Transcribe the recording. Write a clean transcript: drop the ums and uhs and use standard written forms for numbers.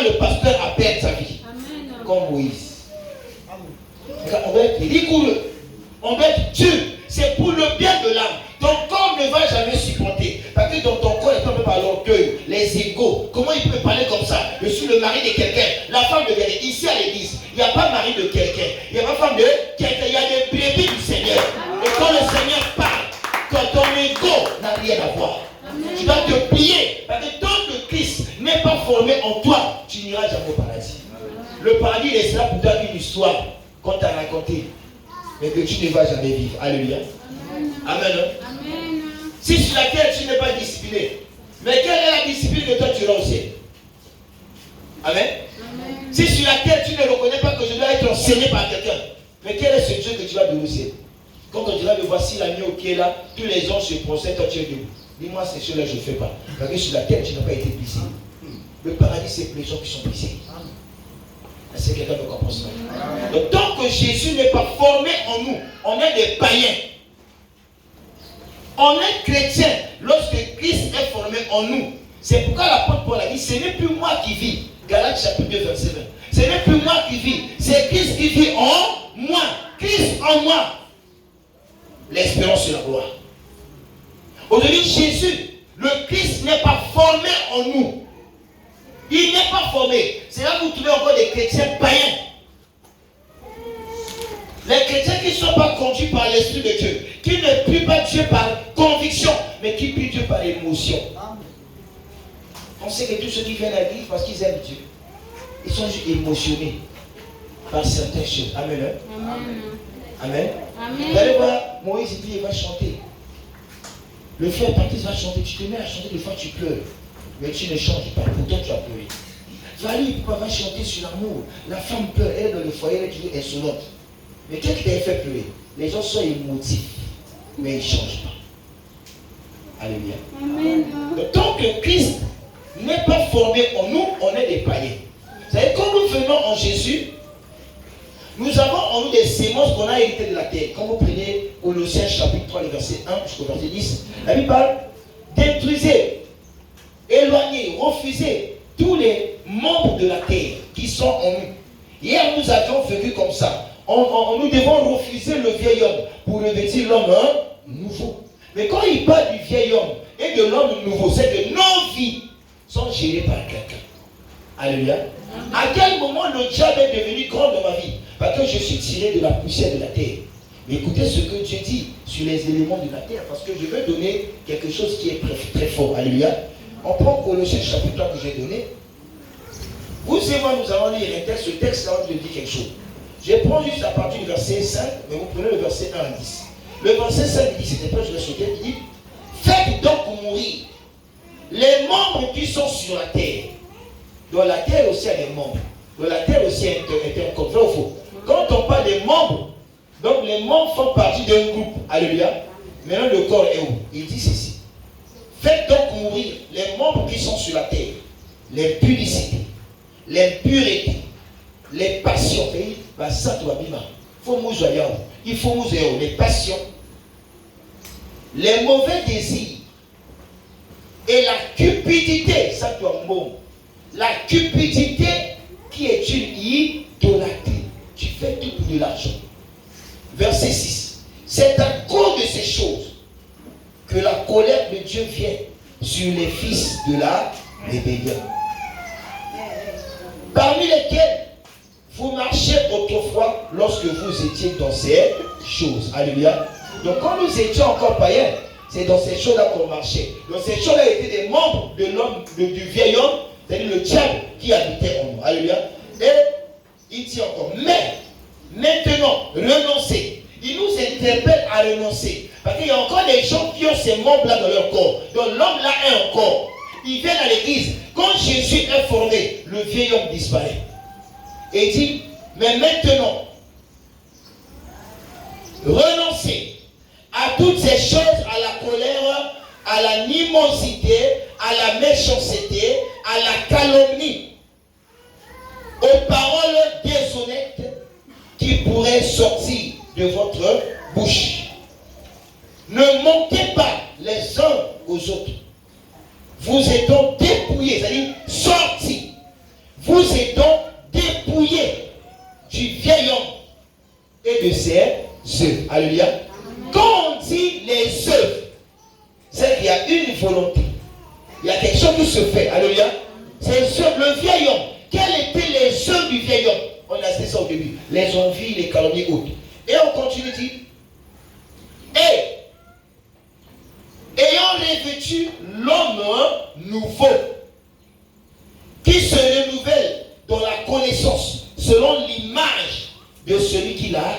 amènera le pasteur à perdre sa vie. Amen. Comme Moïse. On doit être rigoureux. On doit être dur. C'est pour le bien de l'âme. Ton corps ne va jamais supporter. Parce que dans ton corps, il peut par l'orgueil, les égos. Comment il peut parler comme ça? Je suis le mari de quelqu'un. La femme de quelqu'un. Ici à l'église, il n'y a pas mari de quelqu'un. Il n'y a pas femme de quelqu'un. Il y a des bébés du Seigneur. Et quand le Seigneur parle, quand ton ego n'a rien à voir. Tu dois te plier. Parce que tant que Christ n'est pas formé en toi, tu n'iras jamais au paradis. Le paradis restera pour toi une histoire qu'on t'a racontée, mais que tu ne vas jamais vivre. Alléluia. Amen. Amen. Si sur la terre tu n'es pas discipliné, mais quelle est la discipline que toi tu iras au ciel? Amen. Amen. Si sur la terre tu ne reconnais pas que je dois être enseigné par quelqu'un, mais quel est ce Dieu que tu vas donner au ciel? Quand on dira, voici l'agneau qui est là, tous les gens se procèdent, toi tu es debout. Dis-moi, ces choses-là, je ne fais pas. Parce que sur la terre, tu n'as pas été pissé. Le paradis, c'est pour les gens qui sont pissés. Est-ce que quelqu'un peut comprendre ça? Donc, tant que Jésus n'est pas formé en nous, on est des païens. On est chrétien lorsque Christ est formé en nous. C'est pourquoi l'apôtre Paul a dit, ce n'est plus moi qui vis. Galates chapitre 2, verset 20. Ce n'est plus moi qui vis, c'est Christ qui vit en moi. Christ en moi. L'espérance et la gloire. Aujourd'hui, Jésus, le Christ n'est pas formé en nous. Il n'est pas formé. C'est là que vous trouvez encore des chrétiens païens. Les chrétiens qui ne sont pas conduits par l'Esprit de Dieu, qui ne prient pas Dieu par conviction, mais qui prient Dieu par émotion. On sait que tous ceux qui viennent à l'église parce qu'ils aiment Dieu, ils sont juste émotionnés par certaines choses. Amen. Amen. Amen. Amen. Vous allez voir, Moïse il va chanter. Le frère Baptiste va chanter. Tu te mets à chanter, des fois tu pleures. Mais tu ne chantes pas, pourtant tu as pleuré. Valérie, papa va chanter sur l'amour. La femme pleure, elle est dans le foyer, elle est toujours insolente. Mais qu'est-ce qui t'a fait pleurer? Les gens sont émotifs, mais ils ne changent pas. Alléluia. Amen. Donc, tant que Christ n'est pas formé en nous, on est des païens. Vous savez, quand nous venons en Jésus, nous avons en nous des sémences qu'on a héritées de la terre. Quand vous prenez Colossiens chapitre 3, le verset 1 jusqu'au verset 10, la Bible parle, détruisez, éloignez, refusez tous les membres de la terre qui sont en nous. Hier, nous avions vécu comme ça. Nous devons refuser le vieil homme pour revêtir l'homme nouveau. Mais quand il parle du vieil homme et de l'homme nouveau, c'est que nos vies sont gérées par quelqu'un. Alléluia. À quel moment le diable est devenu grand dans ma vie? Parce que je suis tiré de la poussière de la terre. Mais écoutez ce que Dieu dit sur les éléments de la terre, parce que je veux donner quelque chose qui est très, très fort. Alléluia. On prend Colossiens chapitre 3 que j'ai donné. Vous et moi, nous allons lire un texte. Ce texte-là, je dis quelque chose. Je prends juste à partir du verset 5, mais vous prenez le verset 1 à 10. Le verset 5 dit, c'était pas, je l'ai sauté, il dit, faites donc mourir les membres qui sont sur la terre. Dans la terre aussi, il y a des membres. Dans la terre aussi, il y a un corps. Vrai ou faux? Quand on parle des membres, donc les membres font partie d'un groupe. Alléluia. Maintenant, le corps est où? Il dit ceci. Faites donc mourir les membres qui sont sur la terre. L'impudicité, l'impureté, les passions. Ça, tu vas bien. Il faut mourir les passions, les mauvais désirs et la cupidité. Ça, tu vas mourir. La cupidité qui est une idolâtrie. Tu fais tout pour de l'argent. Verset 6. C'est à cause de ces choses que la colère de Dieu vient sur les fils de la rébellion. Parmi lesquels vous marchiez autrefois lorsque vous étiez dans ces choses. Alléluia. Donc quand nous étions encore païens, c'est dans ces choses-là qu'on marchait. Donc ces choses-là étaient des membres de l'homme, du vieil homme, c'est-à-dire le diable qui habitait en nous. Alléluia. Et il dit encore, mais maintenant, renoncez. Il nous interpelle à renoncer. Parce qu'il y a encore des gens qui ont ces membres-là dans leur corps. Donc l'homme-là est un corps. Ils viennent à l'église. Quand Jésus est formé, le vieil homme disparaît. Et il dit, mais maintenant, renoncez à toutes ces choses, à la colère, à la nimosité, à la méchanceté, à la calomnie, aux paroles déshonnêtes qui pourraient sortir de votre bouche. Ne mentez pas les uns aux autres. Vous êtes donc dépouillés, c'est-à-dire sortis. vous êtes donc dépouillés du vieil homme et de ses œuvres. Alléluia. Quand on dit les œuvres, c'est qu'il y a une volonté. Il y a quelque chose qui se fait. Alléluia. C'est le vieil homme. Quelles étaient les œuvres du vieil homme? On a dit ça au début. Les envies, les calomnies, autres. Et on continue, dit. Et ayant revêtu l'homme nouveau, qui se renouvelle dans la connaissance, selon l'image de celui qui l'a